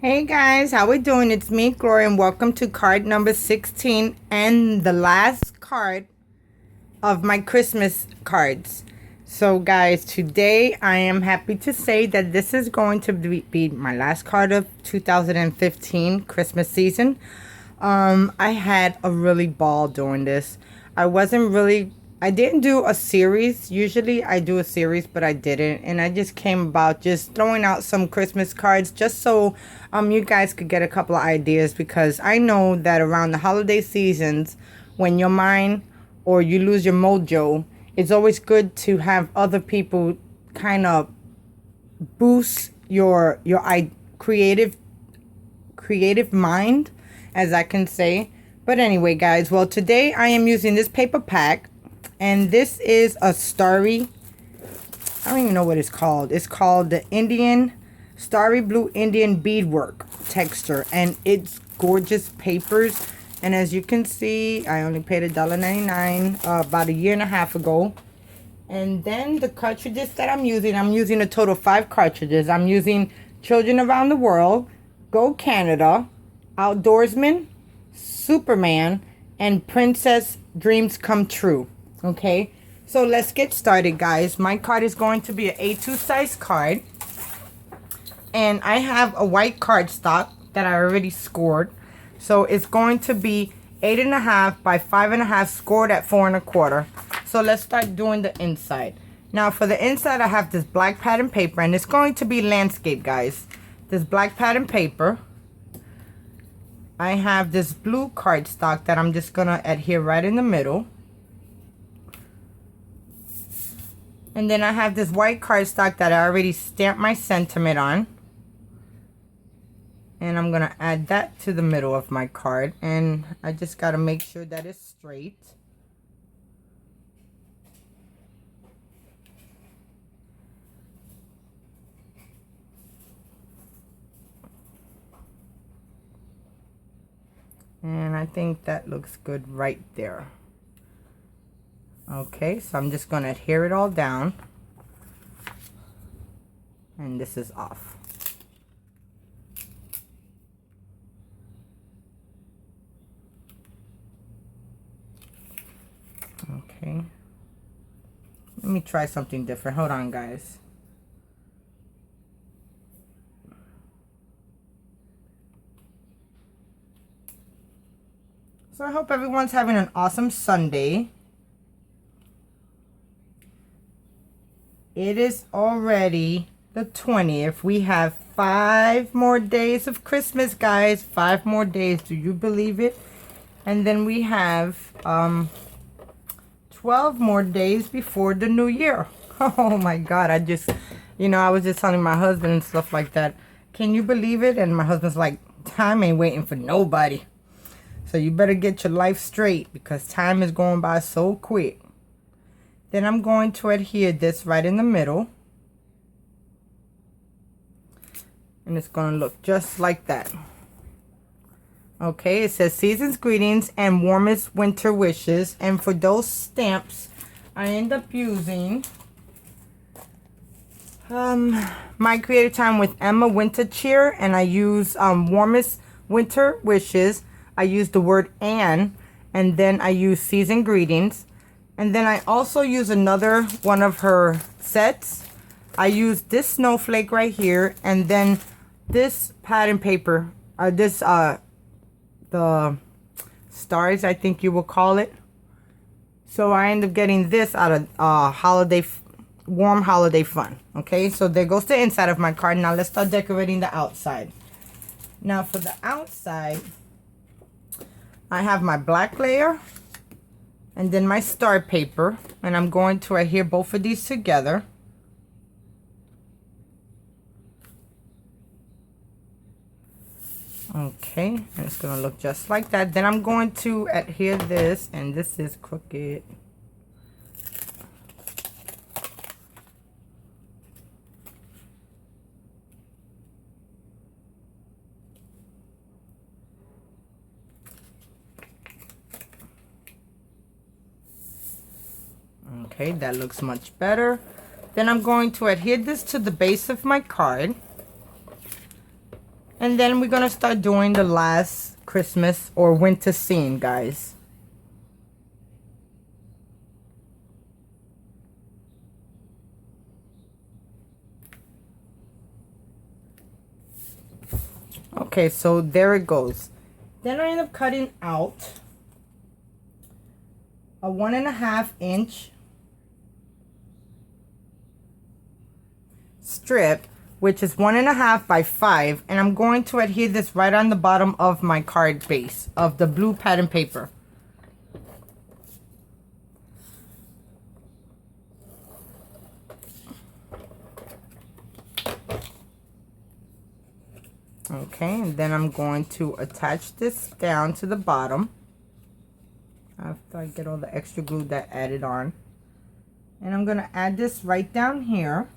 Hey guys, how we doing? It's me, Gloria, and welcome to card number 16 and the last card of my Christmas cards. So guys, today I am happy to say that this is going to be my last card of 2015 Christmas season. I had a really ball doing this. I didn't do a series. Usually I do a series, but I didn't. And I just came about just throwing out some Christmas cards just so you guys could get a couple of ideas, because I know that around the holiday seasons, when your mind or you lose your mojo, it's always good to have other people kind of boost your creative mind, as I can say. But anyway, guys, well, today I am using this paper pack, and this is a starry, I don't even know what it's called. It's called the Indian Starry Blue Indian Beadwork texture, and it's gorgeous papers. And as you can see, I only paid $1.99 about a year and a half ago. And then the cartridges that I'm using a total of 5 cartridges. I'm using Children Around the World, Go Canada, Outdoorsman, Superman, and Princess Dreams Come True. Okay, so let's get started, guys. My card is going to be an A2 size card, and I have a white cardstock that I already scored. So it's going to be 8.5 by 5.5, scored at 4 1/4. So let's start doing the inside. Now for the inside, I have this black pattern paper, and it's going to be landscape, guys. This black pattern paper. I have this blue cardstock that I'm just gonna adhere right in the middle. And then I have this white cardstock that I already stamped my sentiment on. And I'm gonna add that to the middle of my card. And I just gotta make sure that it's straight. And I think that looks good right there. Okay, so I'm just gonna adhere it all down. And this is off. Okay. Let me try something different. Hold on, guys. So I hope everyone's having an awesome Sunday. It is already the 20th. We have 5 more days of Christmas, guys. 5 more days. Do you believe it? And then we have 12 more days before the new year. Oh my God. I was just telling my husband and stuff like that. Can you believe it? And my husband's like, time ain't waiting for nobody. So you better get your life straight, because time is going by so quick. Then I'm going to adhere this right in the middle. And it's going to look just like that. Okay, it says season's greetings and warmest winter wishes. And for those stamps, I end up using My Creative Time with Emma Winter Cheer. And I use warmest winter wishes. I use the word and then I use season greetings. And then I also use another one of her sets. I use this snowflake right here, and then this pattern paper, the stars, I think you will call it. So I end up getting this out of warm holiday fun. Okay, so there goes the inside of my card. Now let's start decorating the outside. Now for the outside, I have my black layer. And then my star paper, and I'm going to adhere both of these together. Okay, and it's going to look just like that. Then I'm going to adhere this, and this is crooked. Okay, that looks much better. Then I'm going to adhere this to the base of my card. And then we're going to start doing the last Christmas or winter scene, guys. Okay, so there it goes. Then I end up cutting out a 1.5 inch strip, which is 1.5 by 5, and I'm going to adhere this right on the bottom of my card base of the blue pattern paper. Okay, and then I'm going to attach this down to the bottom after I get all the extra glue that added on. And I'm going to add this right down here,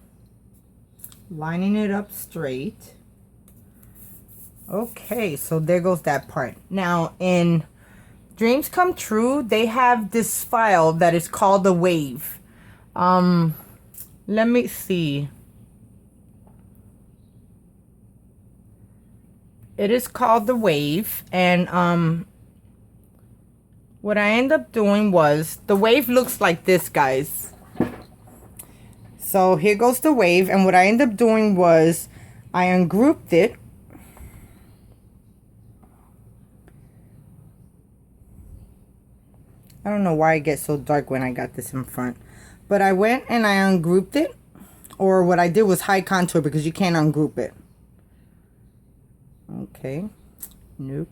lining it up straight. Okay, so there goes that part. Now in Dreams Come True, they have this file that is called the wave. Let me see. It is called the wave, and what I end up doing was, the wave looks like this, guys. So here goes the wave, and what I end up doing was I ungrouped it. I don't know why it gets so dark when I got this in front, but I went and I ungrouped it, or what I did was high contour because you can't ungroup it. Okay, nope,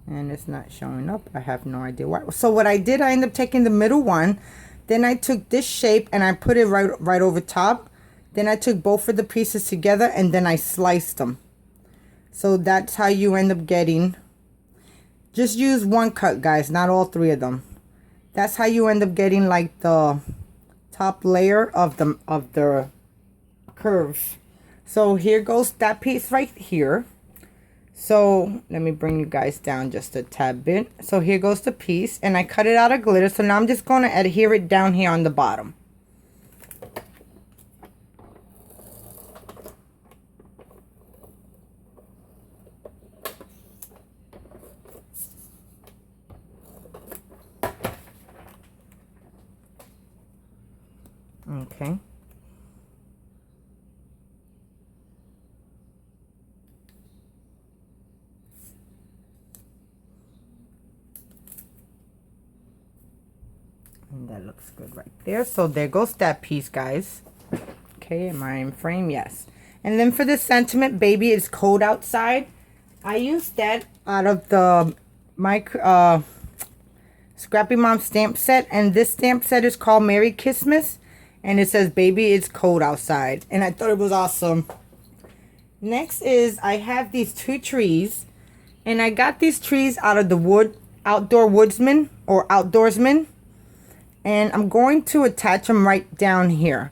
and it's not showing up. I have no idea why. So what I did, I ended up taking the middle one, then I took this shape and I put it right over top. Then I took both of the pieces together and then I sliced them. So that's how you end up getting, just use one cut, guys, not all three of them. That's how you end up getting like the top layer of the curve. So here goes that piece right here. So let me bring you guys down just a tad bit. So here goes the piece, and I cut it out of glitter. So now I'm just going to adhere it down here on the bottom. Okay. And that looks good right there. So there goes that piece, guys. Okay, am I in frame? Yes. And then for the sentiment, baby, it's cold outside. I used that out of the Scrappy Mom stamp set. And this stamp set is called Merry Christmas. And it says, baby, it's cold outside. And I thought it was awesome. Next is, I have these two trees. And I got these trees out of the Outdoor Woodsman or Outdoorsman. And I'm going to attach them right down here.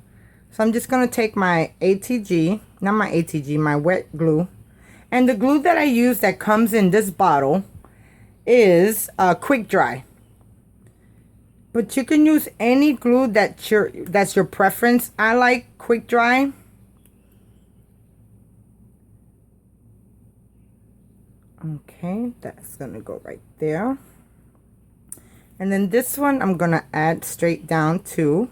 So I'm just going to take my ATG, not my ATG, my wet glue. And the glue that I use that comes in this bottle is Quick Dry. But you can use any glue that's your preference. I like Quick Dry. Okay, that's going to go right there. And then this one I'm going to add straight down to.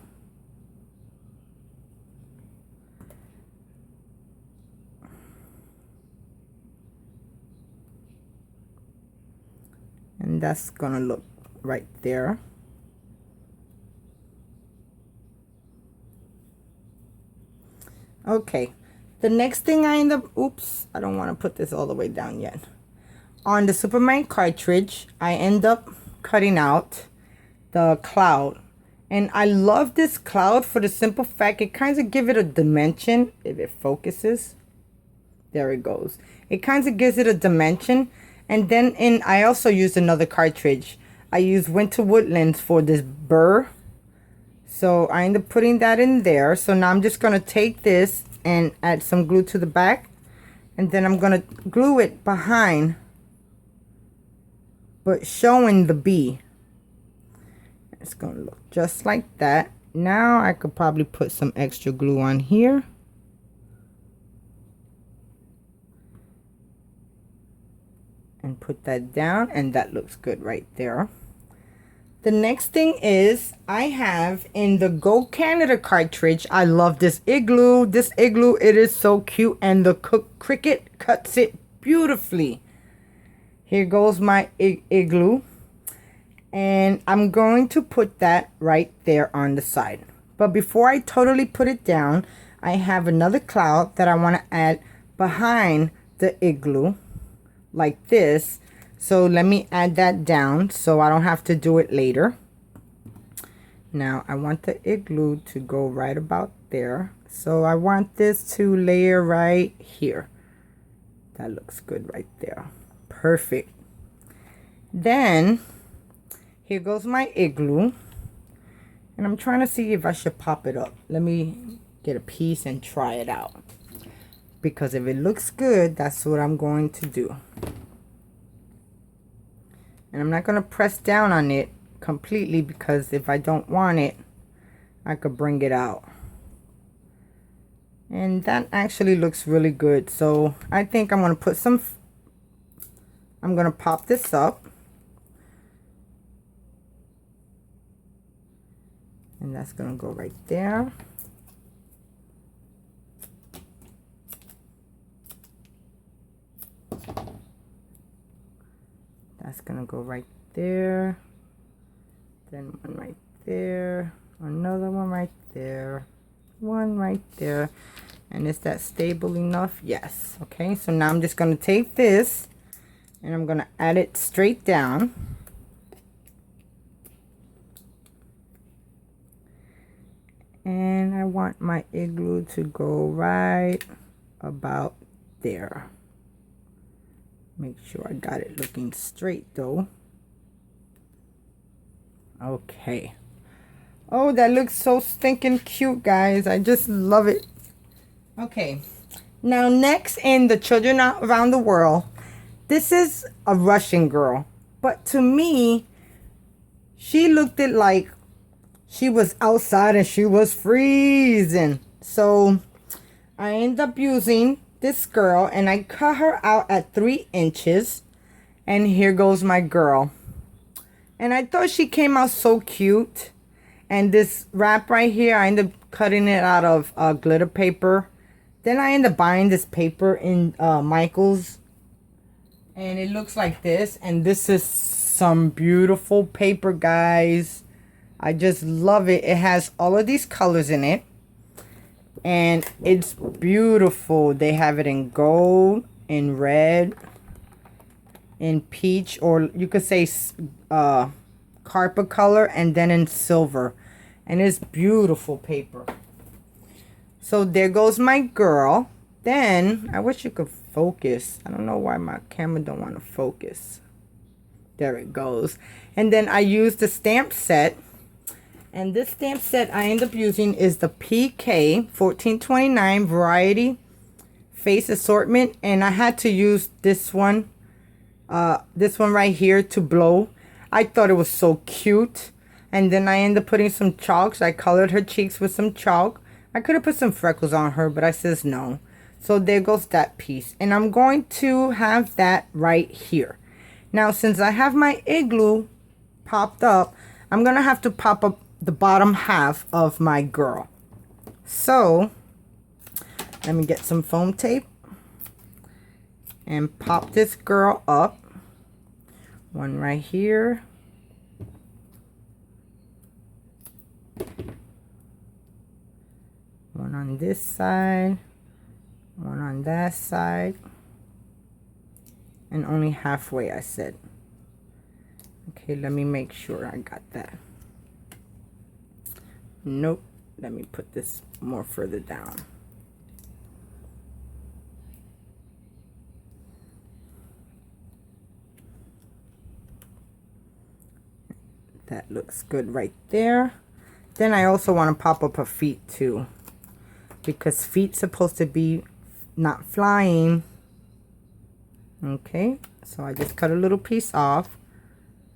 And that's going to look right there. Okay. The next thing I end up, oops, I don't want to put this all the way down yet. On the Superman cartridge, I end up cutting out the cloud, and I love this cloud for the simple fact it kind of gives it a dimension. If it focuses, there it goes, it kind of gives it a dimension. And then I also used another cartridge. I used Winter Woodlands for this Brrrr, so I end up putting that in there. So now I'm just going to take this and add some glue to the back, and then I'm going to glue it behind, but showing the bee. It's going to look just like that. Now I could probably put some extra glue on here. and put that down, and that looks good right there. The next thing is I have in the Go Canada cartridge, I love this igloo. This igloo, it is so cute, and the Cricut cuts it beautifully. Here goes my igloo, and I'm going to put that right there on the side. But before I totally put it down, I have another cloud that I want to add behind the igloo like this. So let me add that down so I don't have to do it later. Now I want the igloo to go right about there. So I want this to layer right here. That looks good right there. Perfect. Then here goes my igloo. And I'm trying to see if I should pop it up. Let me get a piece and try it out. Because if it looks good, that's what I'm going to do. And I'm not going to press down on it completely, because if I don't want it, I could bring it out. And that actually looks really good. So I think I'm going to put some, I'm going to pop this up. And that's going to go right there. That's gonna go right there, then one right there, another one right there, one right there. And is that stable enough? Yes. Okay, so now I'm just gonna take this and I'm gonna add it straight down. And I want my igloo to go right about there. Make sure I got it looking straight though. Okay. Oh, that looks so stinking cute, guys. I just love it. Okay. Now next in the Children Around the World, this is a Russian girl. But to me, she looked it like she was outside and she was freezing. So I end up using this girl and I cut her out at 3 inches. And here goes my girl. And I thought she came out so cute. And this wrap right here, I ended up cutting it out of glitter paper. Then I ended up buying this paper in Michael's. And it looks like this. And this is some beautiful paper, guys. I just love it. It has all of these colors in it. And it's beautiful. They have it in gold, in red, in peach, or you could say carpet color, and then in silver. And it's beautiful paper. So there goes my girl. Then, I wish you could focus. I don't know why my camera don't want to focus. There it goes. And then I used the stamp set. And this stamp set I end up using is the PK 1429 Variety Face Assortment. And I had to use this one right here to blow. I thought it was so cute. And then I ended up putting some chalks. I colored her cheeks with some chalk. I could have put some freckles on her, but I says no. So there goes that piece. And I'm going to have that right here. Now, since I have my igloo popped up, I'm going to have to pop up the bottom half of my girl. So let me get some foam tape and pop this girl up. One right here. One on this side. One on that side. And only halfway, I said. Okay, let me make sure I got that. Nope. Let me put this more further down. That looks good right there. Then I also want to pop up her feet too, because feet's supposed to be not flying. Okay, so I just cut a little piece off.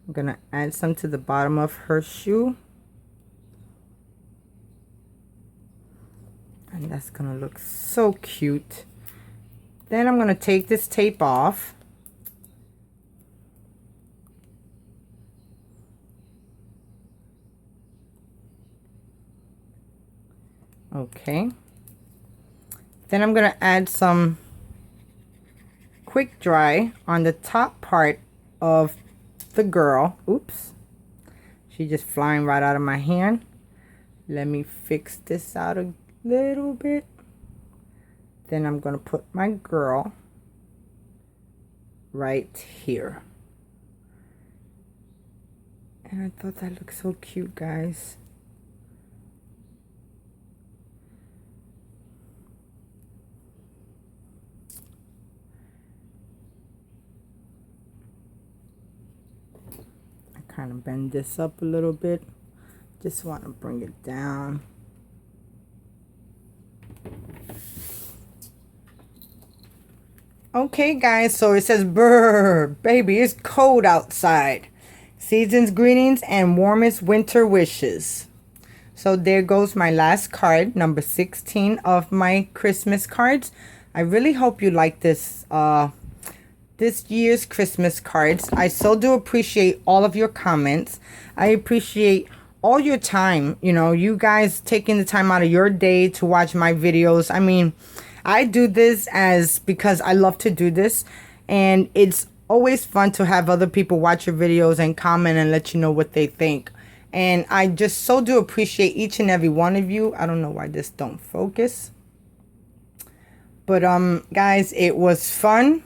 I'm gonna add some to the bottom of her shoe. And that's gonna look so cute. Then I'm gonna take this tape off. Okay. Then I'm going to add some quick dry on the top part of the girl. Oops. She's just flying right out of my hand. Let me fix this out a little bit. Then I'm going to put my girl right here. And I thought that looked so cute, guys. I kind of bend this up a little bit. Just want to bring it down. Okay, guys, so it says, "Brrrr, baby, it's cold outside. Season's greetings and warmest winter wishes." So there goes my last card, number 16 of my Christmas cards. I really hope you like this year's Christmas cards. I so do appreciate all of your comments. I appreciate all your time, you know, you guys taking the time out of your day to watch my videos. I mean, I do this because I love to do this, and it's always fun to have other people watch your videos and comment and let you know what they think. And I just so do appreciate each and every one of you. I don't know why this don't focus. But guys, it was fun.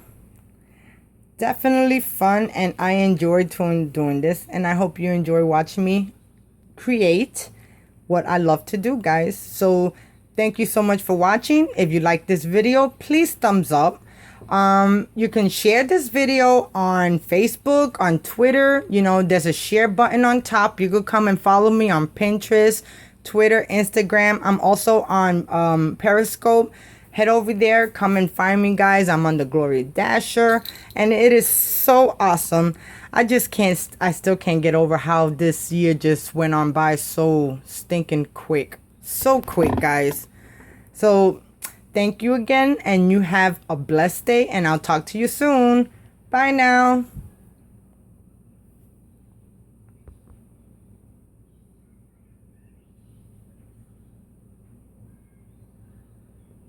Definitely fun, and I enjoyed doing this, and I hope you enjoy watching me create what I love to do, guys. So thank you so much for watching. If you like this video, please thumbs up. You can share this video on Facebook, on Twitter. You know, there's a share button on top. You could come and follow me on Pinterest, Twitter, Instagram. I'm also on Periscope. Head over there, come and find me, guys. I'm on the Gloria Dasher, and it is so awesome. I still can't get over how this year just went on by so stinking quick. So quick, guys. So thank you again, and you have a blessed day, and I'll talk to you soon. Bye now.